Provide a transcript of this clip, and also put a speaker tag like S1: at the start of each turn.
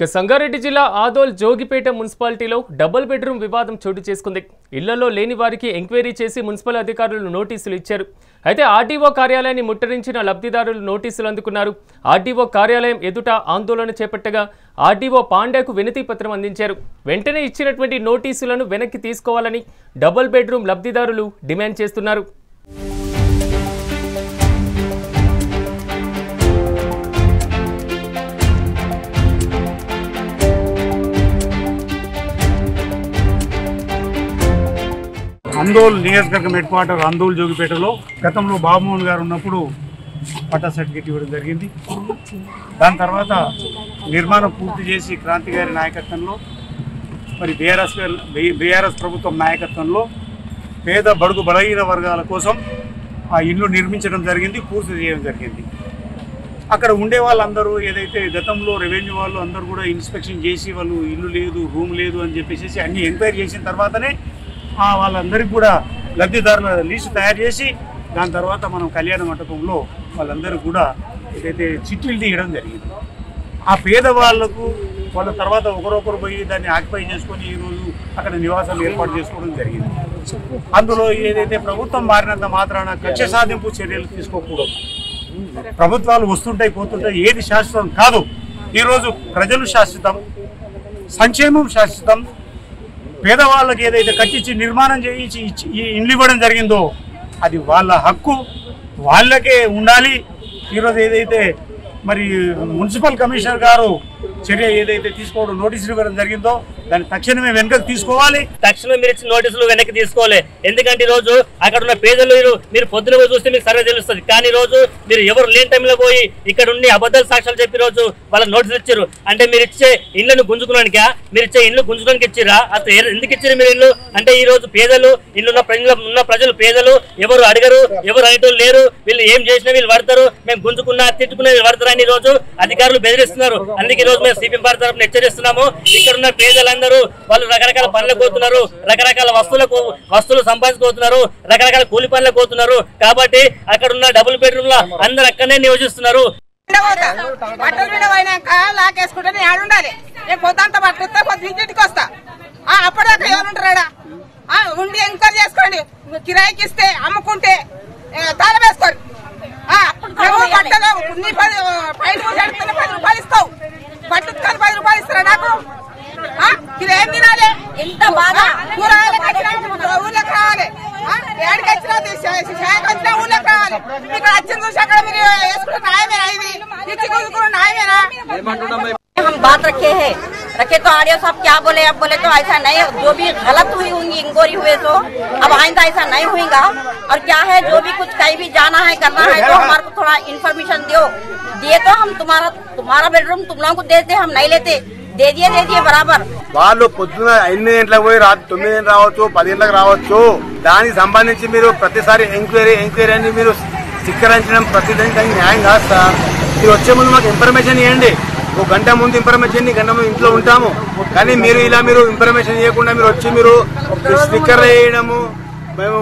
S1: సంగారెడ్డి జిల్లా ఆదోల్ జోగిపేట మున్సిపాలిటీలో double bedroom వివాదం చోటు చేసుకుంది. ఇళ్లలో లేని వారికి ఎంక్వైరీ చేసి మున్సిపల్ అధికారులు నోటీసులు ఇచ్చారు. అయితే ఆర్టీఓ కార్యాలయాన్ని ముట్టడించిన లబ్ధిదారులు నోటీసులు అందుకున్నారు. ఆర్టీఓ కార్యాలయం ఎదుట ఆందోళన చేపట్టగా ఆర్టీఓ పాండ్యాకు వినతి పత్రం అందించారు. వెంటనే ఇచ్చినటువంటి నోటీసులను వెనక్కి తీసుకోవాలని డబుల్ బెడ్రూమ్ లబ్ధిదారులు డిమాండ్ చేస్తున్నారు.
S2: అందోల్ నియోజకవర్గం హెడ్ క్వార్టర్ అందోల్ జోగిపేటలో గతంలో బాబుమోహన్ గారు ఉన్నప్పుడు పట్టా సర్టిఫికేట్ ఇవ్వడం జరిగింది. దాని తర్వాత నిర్మాణం పూర్తి చేసి క్రాంతి గారి నాయకత్వంలో మరి బీఆర్ఎస్ ప్రభుత్వం నాయకత్వంలో పేద బడుగు బలహీన వర్గాల కోసం ఆ ఇల్లు నిర్మించడం జరిగింది, పూర్తి చేయడం జరిగింది. అక్కడ ఉండే వాళ్ళందరూ ఏదైతే గతంలో రెవెన్యూ వాళ్ళు అందరూ కూడా ఇన్స్పెక్షన్ చేసి వాళ్ళు ఇల్లు లేదు, రూమ్ లేదు అని చెప్పేసి అన్ని ఎంక్వైరీ చేసిన తర్వాతనే వాళ్ళందరికీ కూడా లబ్ధిదారుల లిస్టు తయారు చేసి దాని తర్వాత మనం కళ్యాణ మండపంలో వాళ్ళందరికీ కూడా ఏదైతే చిట్లు తీయడం జరిగింది. ఆ పేదవాళ్లకు వాళ్ళ తర్వాత ఒకరొకరు పోయి దాన్ని ఆక్యుపై చేసుకొని ఈరోజు అక్కడ నివాసం ఏర్పాటు చేసుకోవడం జరిగింది. అందులో ఏదైతే ప్రభుత్వం మారినంత మాత్రాన కక్ష సాధింపు చర్యలు తీసుకోకూడదు. ప్రభుత్వాలు వస్తుంటాయి పోతుంటాయి, ఏది శాశ్వతం కాదు. ఈరోజు ప్రజలు శాశ్వతం, సంక్షేమం శాశ్వతం. పేదవాళ్ళకి ఏదైతే కట్టించి నిర్మాణం చేయించి ఇల్లు ఇవ్వడం జరిగిందో అది వాళ్ళ హక్కు, వాళ్ళకే ఉండాలి. ఈరోజు ఏదైతే మరి మున్సిపల్ కమిషనర్ గారు చర్య ఏదైతే తీసుకోవడం నోటీసులు ఇవ్వడం జరిగిందో దాన్ని తక్షణమే వెనక్కి తీసుకోవాలి.
S3: తక్షణమే మీరు ఇచ్చిన నోటీసులు వెనక్కి తీసుకోవాలి. ఎందుకంటే ఈ రోజు అక్కడ ఉన్న పేదలు మీరు పొద్దున పోయి చూస్తే మీకు సర్వే తెలుస్తుంది. కానీ ఈ రోజు మీరు ఎవరు లేని టైంలో పోయి ఇక్కడ ఉండి అబద్ధాలు సాక్ష్యాలు చెప్పి రోజు వాళ్ళకి నోటీసులు ఇచ్చారు. అంటే మీరు ఇచ్చే ఇళ్లను గుంజుకోవడానికా, మీరు ఇచ్చే ఇల్లు గుంజుకోవడానికి ఇచ్చిరా? అసలు ఎందుకు ఇచ్చారు మీరు ఇల్లు? అంటే ఈ రోజు పేదలు ఉన్న ప్రజలు పేదలు ఎవరు అడగరు, ఎవరు అనేటోళ్ళు లేరు. వీళ్ళు ఏం చేసినా వీళ్ళు పడతారు, మేము గుంజుకున్నా తిట్టుకున్నా వీళ్ళు పడతారని ఈ రోజు అధికారులు బెదిరిస్తున్నారు. అందుకే ఈ రోజు మేము సిపిఎం పార్టీ తరఫున హెచ్చరిస్తున్నాము. ఇక్కడ ఉన్న పేదలందరూ వాళ్ళు రకరకాల పనులకు పోతున్నారు, రకరకాల వస్తువులు సంపాదించుకోతున్నారు, రకరకాల కూలి పనులకు పోతున్నారు. కాబట్టి అక్కడ ఉన్న డబుల్ బెడ్రూమ్ లో అందరు అక్కడనే నివసిస్తున్నారు.
S4: లాకేసుకుంటే ఆడుండాలి, పొద్దంతా పట్టుకొస్తా కొద్ది ఇంటికి వస్తా. అప్పటిదాకా ఎవరుంటారా? ఉండి ఎంక్వైరీ చేసుకోండి. కిరాయికి ఇస్తే అమ్ముకుంటే తాళం వేసుకోండి. బట్టలు 10 రూపాయలు ఇస్తావు, బట్టలు 10 రూపాయలు ఇస్తారా నాకు? ఇదేం తినాలి? ఇంత బాగా కూరగాయలకు ఊళ్ళకి రావాలి, ఏడికి వచ్చినా షాయకు వచ్చినా ఊళ్ళకి రావాలి. ఇక్కడ వచ్చిన చూసి అక్కడ మీరు వేసుకున్న న్యాయమేనా? ఇది ఇచ్చి కూసుకున్న న్యాయమేనా?
S5: हम बात रखे तो आर्य साहब क्या बोले? अब बोले तो ऐसा नहीं, जो भी गलत हुई होंगी इंक्वायरी हुए तो अब आइंदा ऐसा नहीं होगा। और क्या है, जो भी कुछ कहीं भी जाना है करना है तो हमारे को थोड़ा इन्फॉर्मेशन दिए तो हम तुम्हारा बेडरूम तुम लोगों को देते, हम नहीं लेते। दे दिए बराबर.
S6: వాళ్ళు పొద్దున 8 గంటలకు పోయి రాత్రి 9 గంటలకు రావచ్చు, 10 గంటలకు రావచ్చు. దానికి సంబంధించి మీరు ప్రతిసారి ఎంక్వైరీ అని మీరు స్టిక్కరించడం ప్రతిదానికి న్యాయం కాదు సార్. మీరు వచ్చే ముందు మాకు ఇన్ఫర్మేషన్ ఇవ్వండి. ఒక గంట ముందు ఇన్ఫర్మేషన్, గంట ముందు ఇంట్లో ఉంటాము. కానీ మీరు ఇన్ఫర్మేషన్ ఇవ్వకుండా మీరు వచ్చి మీరు స్టిక్కర్ వేయడము, మేము